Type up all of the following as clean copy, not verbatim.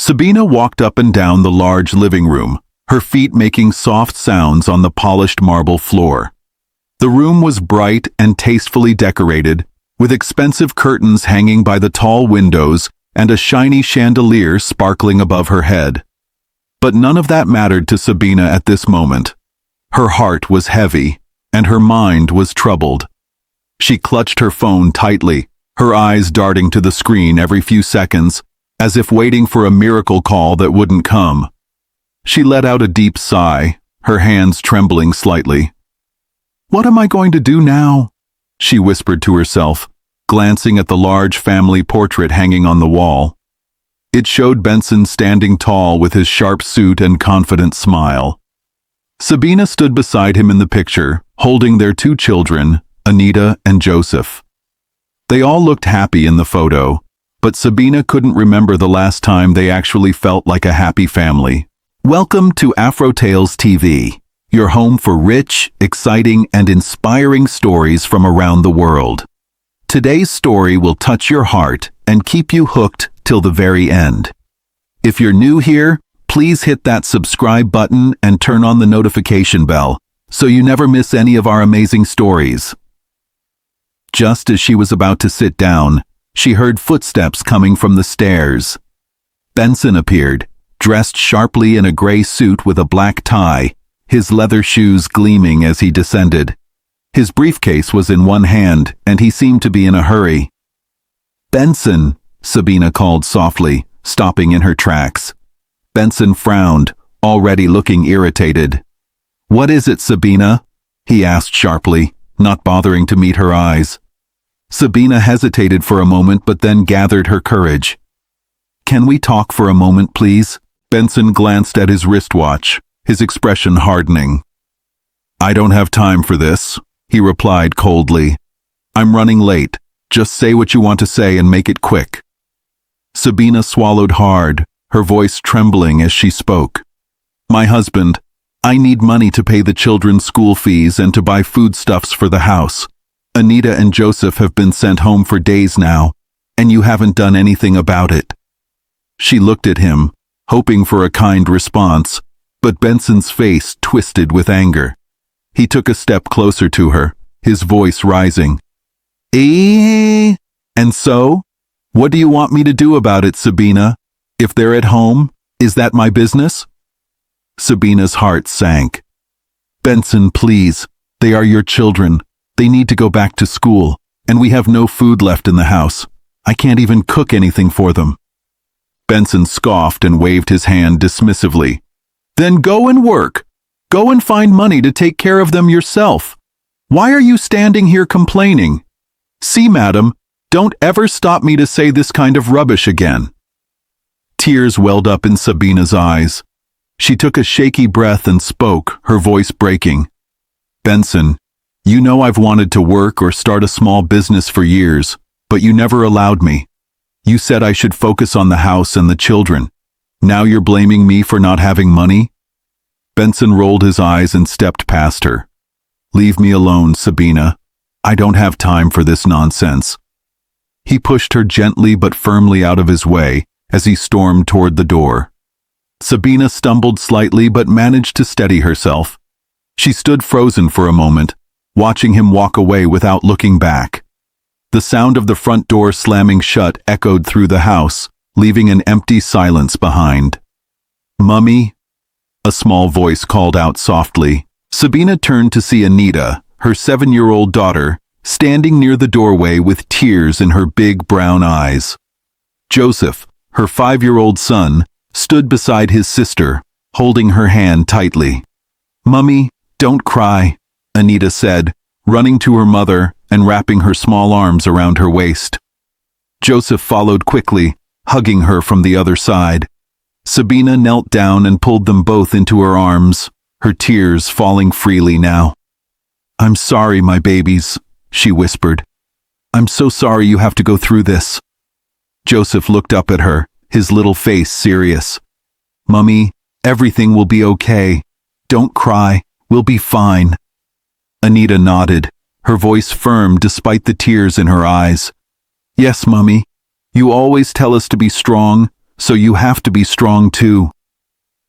Sabina walked up and down the large living room, her feet making soft sounds on the polished marble floor. The room was bright and tastefully decorated, with expensive curtains hanging by the tall windows and a shiny chandelier sparkling above her head. But none of that mattered to Sabina at this moment. Her heart was heavy, and her mind was troubled. She clutched her phone tightly, her eyes darting to the screen every few seconds, as if waiting for a miracle call that wouldn't come. She let out a deep sigh, her hands trembling slightly. "What am I going to do now?" she whispered to herself, glancing at the large family portrait hanging on the wall. It showed Benson standing tall with his sharp suit and confident smile. Sabina stood beside him in the picture, holding their two children, Anita and Joseph. They all looked happy in the photo, but Sabina couldn't remember the last time they actually felt like a happy family. Welcome to Afro Tales TV, your home for rich, exciting, and inspiring stories from around the world. Today's story will touch your heart and keep you hooked till the very end. If you're new here, please hit that subscribe button and turn on the notification bell so you never miss any of our amazing stories. Just as she was about to sit down, she heard footsteps coming from the stairs. Benson appeared, dressed sharply in a gray suit with a black tie, his leather shoes gleaming as he descended. His briefcase was in one hand, and he seemed to be in a hurry. "Benson," Sabina called softly, stopping in her tracks. Benson frowned, already looking irritated. "What is it, Sabina?" he asked sharply, not bothering to meet her eyes. Sabina hesitated for a moment but then gathered her courage. "Can we talk for a moment, please?" Benson glanced at his wristwatch, his expression hardening. "I don't have time for this," he replied coldly. "I'm running late. Just say what you want to say and make it quick." Sabina swallowed hard, her voice trembling as she spoke. "My husband, I need money to pay the children's school fees and to buy foodstuffs for the house. Anita and Joseph have been sent home for days now, and you haven't done anything about it." She looked at him, hoping for a kind response, but Benson's face twisted with anger. He took a step closer to her, his voice rising. And so? What do you want me to do about it, Sabina? If they're at home, is that my business?" Sabina's heart sank. "Benson, please. They are your children. They need to go back to school, and we have no food left in the house. I can't even cook anything for them." Benson scoffed and waved his hand dismissively. "Then go and work. Go and find money to take care of them yourself. Why are you standing here complaining? See, madam, don't ever stop me to say this kind of rubbish again." Tears welled up in Sabina's eyes. She took a shaky breath and spoke, her voice breaking. "Benson, you know I've wanted to work or start a small business for years, but you never allowed me. You said I should focus on the house and the children. Now you're blaming me for not having money?" Benson rolled his eyes and stepped past her. "Leave me alone, Sabina. I don't have time for this nonsense." He pushed her gently but firmly out of his way as he stormed toward the door. Sabina stumbled slightly but managed to steady herself. She stood frozen for a moment, watching him walk away without looking back. The sound of the front door slamming shut echoed through the house, leaving an empty silence behind. "Mummy?" a small voice called out softly. Sabina turned to see Anita, her 7-year-old daughter, standing near the doorway with tears in her big brown eyes. Joseph, her 5-year-old son, stood beside his sister, holding her hand tightly. "Mummy, don't cry," Anita said, running to her mother and wrapping her small arms around her waist. Joseph followed quickly, hugging her from the other side. Sabina knelt down and pulled them both into her arms, her tears falling freely now. "I'm sorry, my babies," she whispered. "I'm so sorry you have to go through this." Joseph looked up at her, his little face serious. "Mummy, everything will be okay. Don't cry, we'll be fine." Anita nodded, her voice firm despite the tears in her eyes. "Yes, Mummy, you always tell us to be strong, so you have to be strong too.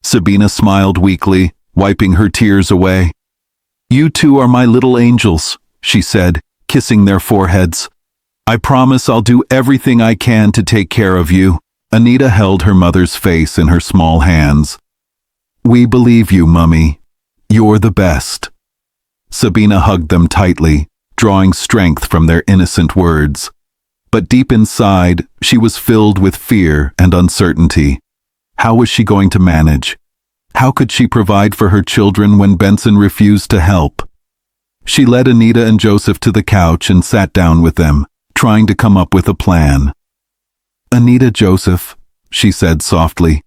Sabina smiled weakly, wiping her tears away. You two are my little angels, she said, kissing their foreheads. I promise I'll do everything I can to take care of you. Anita held her mother's face in her small hands. We believe you, Mummy. You're the best. Sabina hugged them tightly, drawing strength from their innocent words. But deep inside, she was filled with fear and uncertainty. How was she going to manage? How could she provide for her children when Benson refused to help? She led Anita and Joseph to the couch and sat down with them, trying to come up with a plan. Anita, Joseph, she said softly,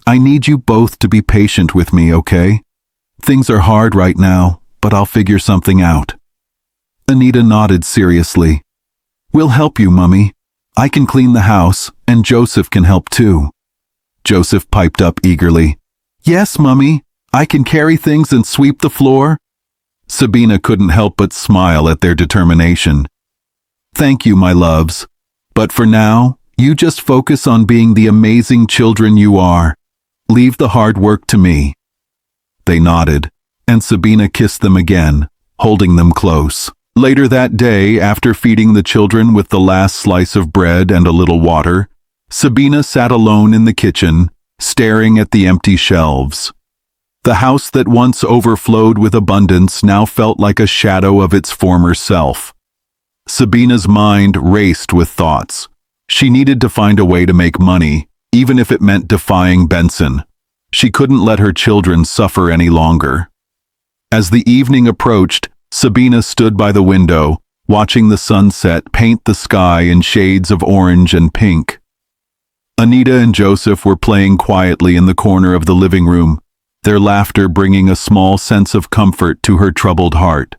I need you both to be patient with me, okay? Things are hard right now, but I'll figure something out. Anita nodded seriously. We'll help you, Mummy. I can clean the house, and Joseph can help too. Joseph piped up eagerly. Yes, Mummy, I can carry things and sweep the floor. Sabina couldn't help but smile at their determination. Thank you, my loves. But for now, you just focus on being the amazing children you are. Leave the hard work to me. They nodded, and Sabina kissed them again, holding them close. Later that day, after feeding the children with the last slice of bread and a little water, Sabina sat alone in the kitchen, staring at the empty shelves. The house that once overflowed with abundance now felt like a shadow of its former self. Sabina's mind raced with thoughts. She needed to find a way to make money, even if it meant defying Benson. She couldn't let her children suffer any longer. As the evening approached, Sabina stood by the window, watching the sunset paint the sky in shades of orange and pink. Anita and Joseph were playing quietly in the corner of the living room, their laughter bringing a small sense of comfort to her troubled heart.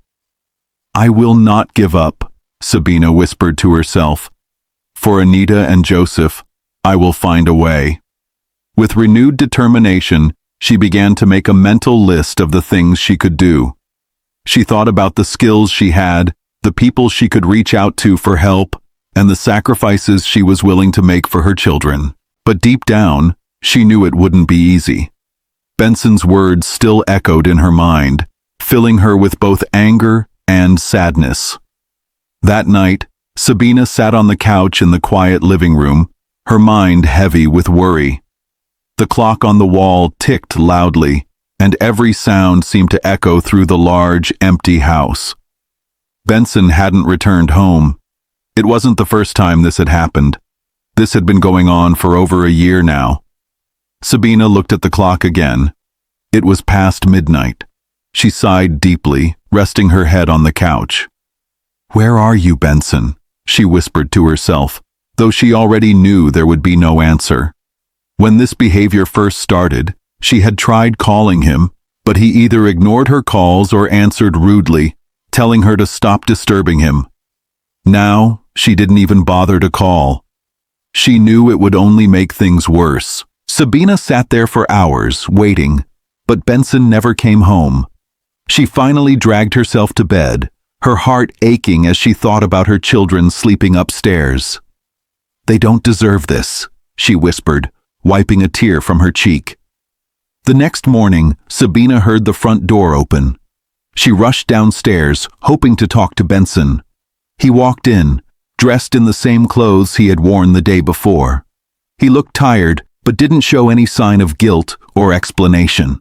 I will not give up, Sabina whispered to herself. For Anita and Joseph, I will find a way. With renewed determination, she began to make a mental list of the things she could do. She thought about the skills she had, the people she could reach out to for help, and the sacrifices she was willing to make for her children. But deep down, she knew it wouldn't be easy. Benson's words still echoed in her mind, filling her with both anger and sadness. That night, Sabina sat on the couch in the quiet living room, her mind heavy with worry. The clock on the wall ticked loudly, and every sound seemed to echo through the large, empty house. Benson hadn't returned home. It wasn't the first time this had happened. This had been going on for over a year now. Sabina looked at the clock again. It was past midnight. She sighed deeply, resting her head on the couch. Where are you, Benson? She whispered to herself, though she already knew there would be no answer. When this behavior first started, she had tried calling him, but he either ignored her calls or answered rudely, telling her to stop disturbing him. Now, she didn't even bother to call. She knew it would only make things worse. Sabina sat there for hours, waiting, but Benson never came home. She finally dragged herself to bed, her heart aching as she thought about her children sleeping upstairs. They don't deserve this, she whispered, wiping a tear from her cheek. The next morning, Sabina heard the front door open. She rushed downstairs, hoping to talk to Benson. He walked in, dressed in the same clothes he had worn the day before. He looked tired, but didn't show any sign of guilt or explanation.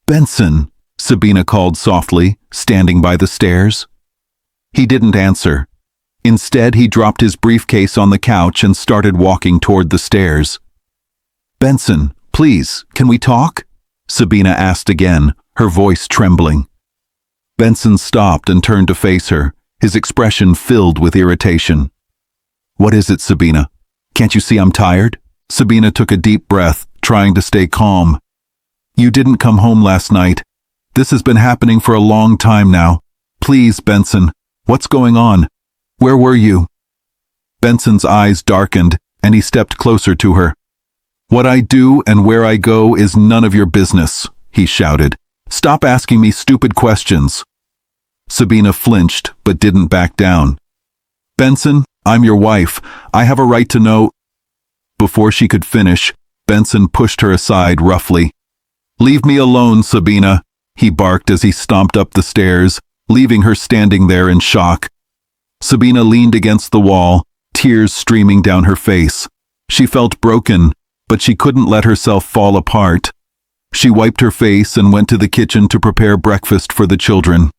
Benson, Sabina called softly, standing by the stairs. He didn't answer. Instead, he dropped his briefcase on the couch and started walking toward the stairs. Benson, please, can we talk? Sabina asked again, her voice trembling. Benson stopped and turned to face her, his expression filled with irritation. What is it, Sabina? Can't you see I'm tired? Sabina took a deep breath, trying to stay calm. You didn't come home last night. This has been happening for a long time now. Please, Benson, what's going on? Where were you? Benson's eyes darkened, and he stepped closer to her. What I do and where I go is none of your business, he shouted. Stop asking me stupid questions. Sabina flinched, but didn't back down. Benson, I'm your wife. I have a right to know. Before she could finish, Benson pushed her aside roughly. "Leave me alone, Sabina," he barked as he stomped up the stairs, leaving her standing there in shock. Sabina leaned against the wall, tears streaming down her face. She felt broken, but she couldn't let herself fall apart. She wiped her face and went to the kitchen to prepare breakfast for the children.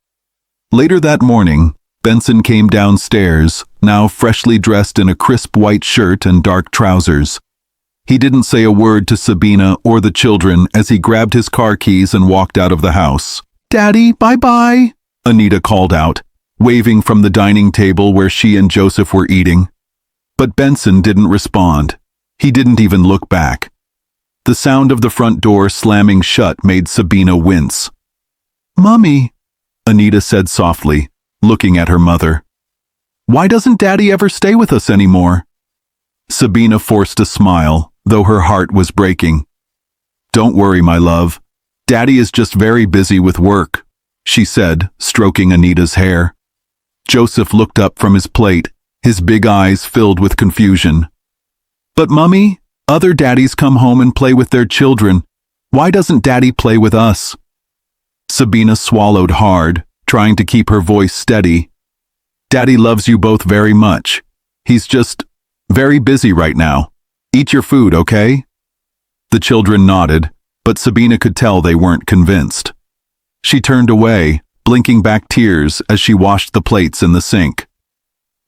Later that morning, Benson came downstairs, now freshly dressed in a crisp white shirt and dark trousers. He didn't say a word to Sabina or the children as he grabbed his car keys and walked out of the house. "Daddy, bye-bye," Anita called out, waving from the dining table where she and Joseph were eating. But Benson didn't respond. He didn't even look back. The sound of the front door slamming shut made Sabina wince. "Mommy," Anita said softly, looking at her mother. "Why doesn't Daddy ever stay with us anymore?" Sabina forced a smile, though her heart was breaking. "Don't worry, my love. Daddy is just very busy with work," she said, stroking Anita's hair. Joseph looked up from his plate, his big eyes filled with confusion. "But Mummy, other daddies come home and play with their children. Why doesn't Daddy play with us?" Sabina swallowed hard, trying to keep her voice steady. "Daddy loves you both very much. He's just very busy right now. Eat your food, okay?" The children nodded, but Sabina could tell they weren't convinced. She turned away, blinking back tears as she washed the plates in the sink.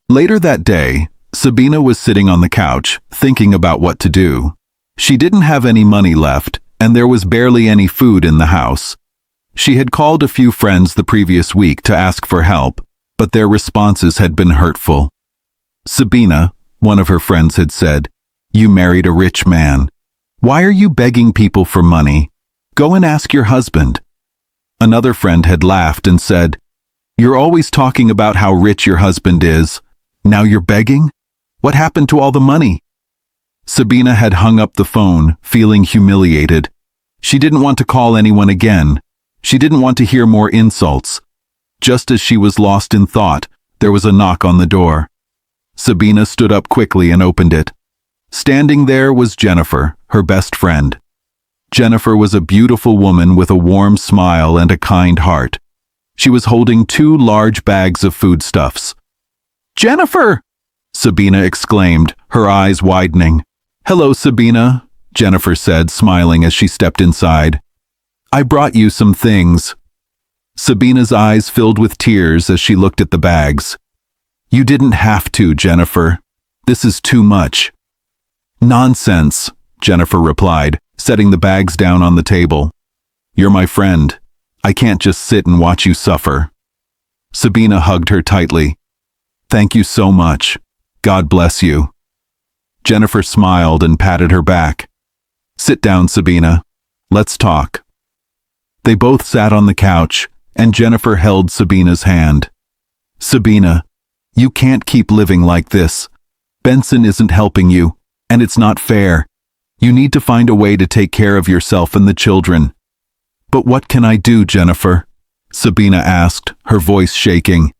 Later that day, Sabina was sitting on the couch, thinking about what to do. She didn't have any money left, and there was barely any food in the house. She had called a few friends the previous week to ask for help, but their responses had been hurtful. "Sabina," one of her friends had said, "you married a rich man. Why are you begging people for money? Go and ask your husband." Another friend had laughed and said, "You're always talking about how rich your husband is. Now you're begging? What happened to all the money?" Sabina had hung up the phone, feeling humiliated. She didn't want to call anyone again. She didn't want to hear more insults. Just as she was lost in thought, there was a knock on the door. Sabina stood up quickly and opened it. Standing there was Jennifer, her best friend. Jennifer was a beautiful woman with a warm smile and a kind heart. She was holding 2 large bags of foodstuffs. "Jennifer!" Sabina exclaimed, her eyes widening. "Hello, Sabina," Jennifer said, smiling as she stepped inside. "I brought you some things." Sabina's eyes filled with tears as she looked at the bags. "You didn't have to, Jennifer. This is too much." "Nonsense," Jennifer replied, setting the bags down on the table. "You're my friend. I can't just sit and watch you suffer." Sabina hugged her tightly. "Thank you so much. God bless you." Jennifer smiled and patted her back. "Sit down, Sabina. Let's talk." They both sat on the couch, and Jennifer held Sabina's hand. "Sabina, you can't keep living like this. Benson isn't helping you, and it's not fair. You need to find a way to take care of yourself and the children." "But what can I do, Jennifer?" Sabina asked, her voice shaking.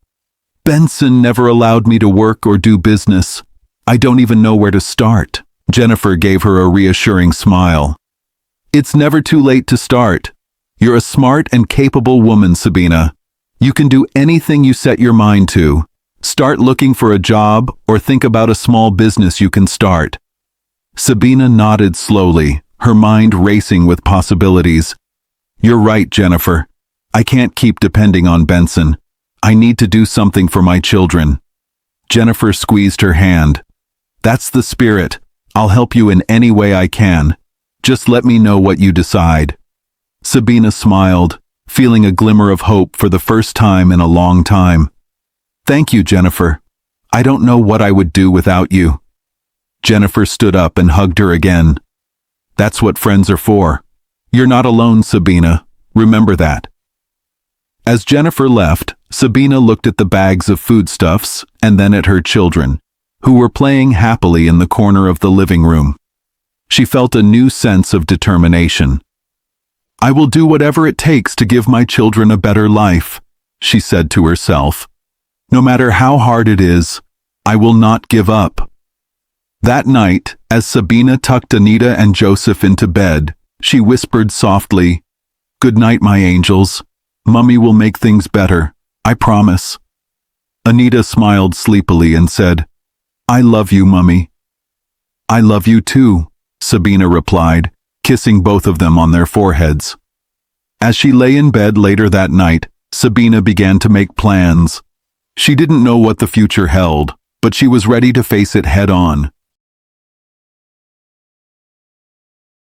"Benson never allowed me to work or do business. I don't even know where to start." Jennifer gave her a reassuring smile. "It's never too late to start. You're a smart and capable woman, Sabina. You can do anything you set your mind to. Start looking for a job or think about a small business you can start." Sabina nodded slowly, her mind racing with possibilities. "You're right, Jennifer. I can't keep depending on Benson. I need to do something for my children." Jennifer squeezed her hand. "That's the spirit. I'll help you in any way I can. Just let me know what you decide." Sabina smiled, feeling a glimmer of hope for the first time in a long time. "Thank you, Jennifer. I don't know what I would do without you." Jennifer stood up and hugged her again. "That's what friends are for. You're not alone, Sabina. Remember that." As Jennifer left, Sabina looked at the bags of foodstuffs and then at her children, who were playing happily in the corner of the living room. She felt a new sense of determination. "I will do whatever it takes to give my children a better life," she said to herself. "No matter how hard it is, I will not give up." That night, as Sabina tucked Anita and Joseph into bed, she whispered softly, "Good night, my angels. Mummy will make things better, I promise." Anita smiled sleepily and said, "I love you, Mummy." "I love you too," Sabina replied, kissing both of them on their foreheads. As she lay in bed later that night, Sabina began to make plans. She didn't know what the future held, but she was ready to face it head on.